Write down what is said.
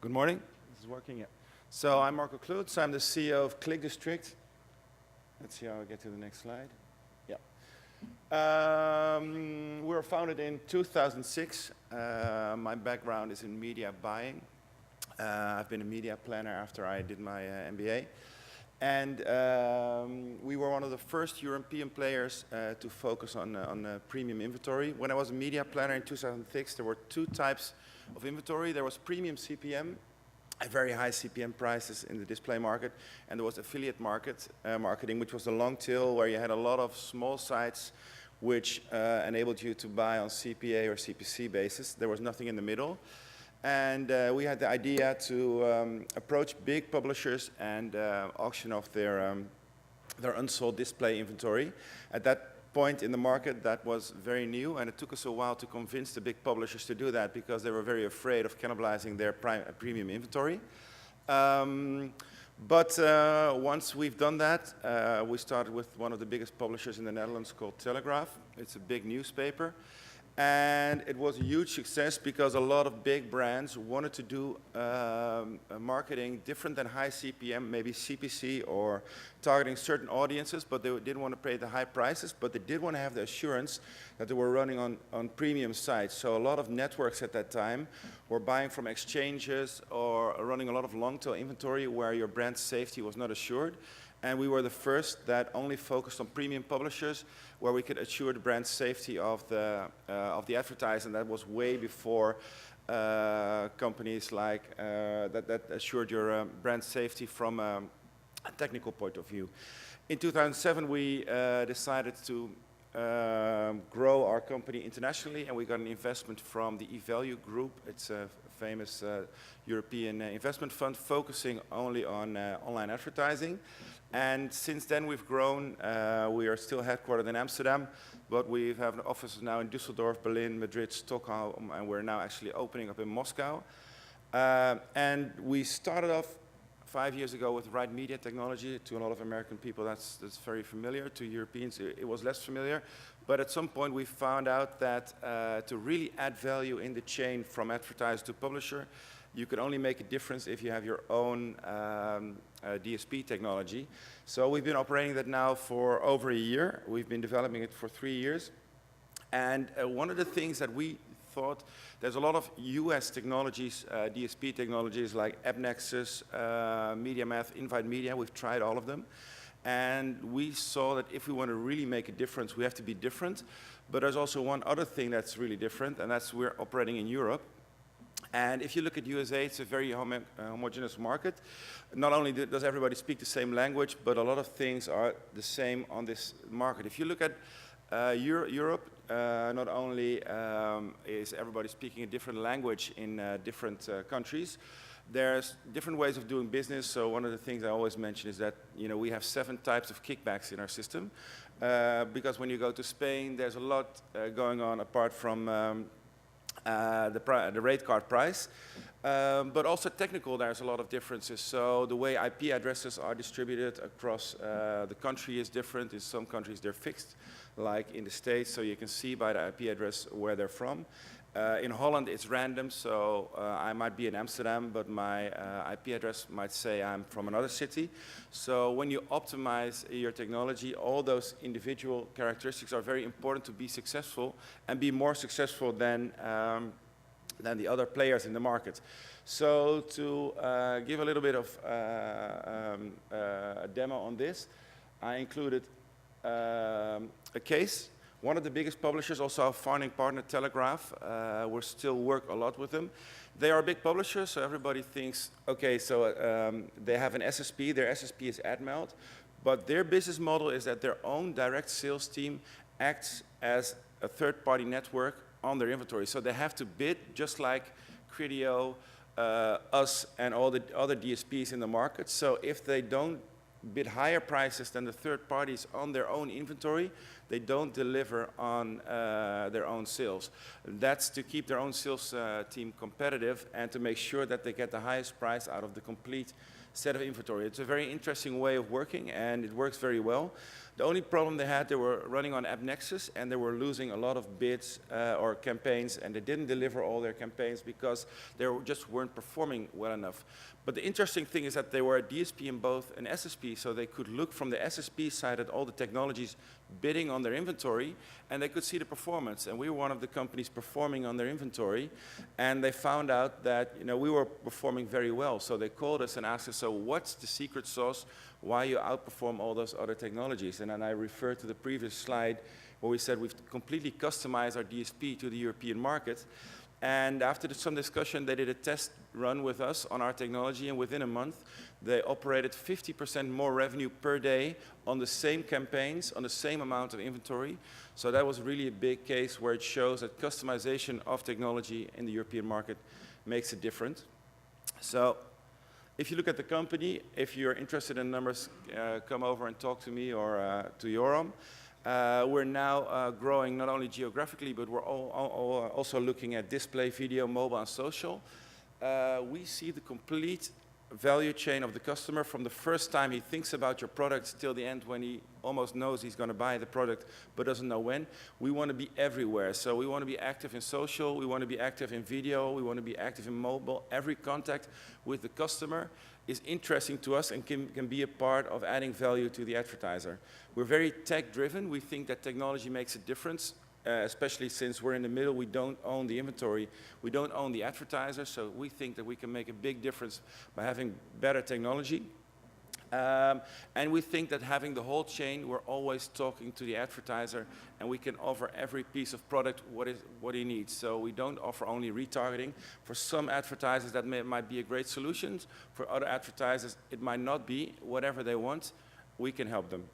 Good morning. This is working, yeah. So I'm Marco Kloots. I'm the CEO of Clickdistrict. Let's see how I get to the next slide. Yeah. We were founded in 2006. My background is in media buying. I've been a media planner after I did my MBA. And we were one of the first European players to focus on premium inventory. When I was a media planner in 2006, there were two types of inventory. There was premium CPM, very high CPM prices in the display market, and there was affiliate marketing, which was the long tail, where you had a lot of small sites which enabled you to buy on CPA or CPC basis. There was nothing in the middle. And we had the idea to approach big publishers and auction off their unsold display inventory. At that point in the market, that was very new, and it took us a while to convince the big publishers to do that because they were very afraid of cannibalizing their premium inventory. But once we've done that, we started with one of the biggest publishers in the Netherlands called Telegraph. It's a big newspaper. And it was a huge success because a lot of big brands wanted to do marketing different than high CPM, maybe CPC or targeting certain audiences, but they didn't want to pay the high prices, but they did want to have the assurance that they were running on premium sites. So a lot of networks at that time were buying from exchanges or running a lot of long-tail inventory where your brand safety was not assured. And we were the first that only focused on premium publishers where we could assure the brand safety of the advertiser, and that was way before companies like that assured your brand safety from a technical point of view. In 2007, we decided to grow our company internationally, and we got an investment from the eValue Group. It's a famous European investment fund focusing only on online advertising. And since then we've grown. We are still headquartered in Amsterdam, but we have offices now in Düsseldorf, Berlin, Madrid, Stockholm, and we're now actually opening up in Moscow. And we started off 5 years ago with Right Media technology. To a lot of American people, that's very familiar. To Europeans, it was less familiar. But at some point, we found out that to really add value in the chain from advertiser to publisher, you could only make a difference if you have your own DSP technology. So we've been operating that now for over a year. We've been developing it for 3 years. And one of the things that we thought, there's a lot of US technologies, DSP technologies like AppNexus, MediaMath, Invite Media. We've tried all of them. And we saw that if we want to really make a difference, we have to be different. But there's also one other thing that's really different, and that's we're operating in Europe. And if you look at USA, it's a very homogeneous market. Not only does everybody speak the same language, but a lot of things are the same on this market. If you look at Europe, not only is everybody speaking a different language in different countries, there's different ways of doing business. So one of the things I always mention is that we have 7 types of kickbacks in our system. Because when you go to Spain, there's a lot going on apart from the rate card price. But also technical, there's a lot of differences. So the way IP addresses are distributed across the country is different. In some countries, they're fixed, like in the States, so you can see by the IP address where they're from. In Holland, it's random, so I might be in Amsterdam, but my IP address might say I'm from another city. So when you optimize your technology, all those individual characteristics are very important to be successful and be more successful than the other players in the market. So to give a little bit of a demo on this, I included a case. One of the biggest publishers, also our founding partner, Telegraph, we still work a lot with them. They are a big publisher, so everybody thinks, okay, so they have an SSP. Their SSP is AdMeld, but their business model is that their own direct sales team acts as a third-party network on their inventory. So they have to bid just like Criteo, us, and all the other DSPs in the market. So if they don't bid higher prices than the third parties on their own inventory, they don't deliver on their own sales. That's to keep their own sales team competitive and to make sure that they get the highest price out of the complete set of inventory. It's a very interesting way of working, and it works very well. The only problem they had, they were running on AppNexus, and they were losing a lot of bids or campaigns, and they didn't deliver all their campaigns because they just weren't performing well enough. But the interesting thing is that they were a DSP and both an SSP, so they could look from the SSP side at all the technologies bidding on their inventory, and they could see the performance. And we were one of the companies performing on their inventory, and they found out that we were performing very well. So they called us and asked us, so what's the secret sauce why you outperform all those other technologies? And then I refer to the previous slide where we said we've completely customized our DSP to the European market. And after some discussion, they did a test run with us on our technology, and within a month, they operated 50% more revenue per day on the same campaigns, on the same amount of inventory. So that was really a big case where it shows that customization of technology in the European market makes a difference. So if you look at the company, if you're interested in numbers, come over and talk to me or to Joram. We're now growing not only geographically, but we're also looking at display, video, mobile, and social. We see the complete value chain of the customer from the first time he thinks about your product till the end when he almost knows he's going to buy the product but doesn't know when. We want to be everywhere. So we want to be active in social, we want to be active in video, we want to be active in mobile. Every contact with the customer is interesting to us and can be a part of adding value to the advertiser. We're very tech-driven. We think that technology makes a difference, especially since we're in the middle. We don't own the inventory. We don't own the advertiser, so we think that we can make a big difference by having better technology. And we think that having the whole chain, we're always talking to the advertiser, and we can offer every piece of product what he needs. So we don't offer only retargeting. For some advertisers, that might be a great solution. For other advertisers, it might not be. Whatever they want, we can help them.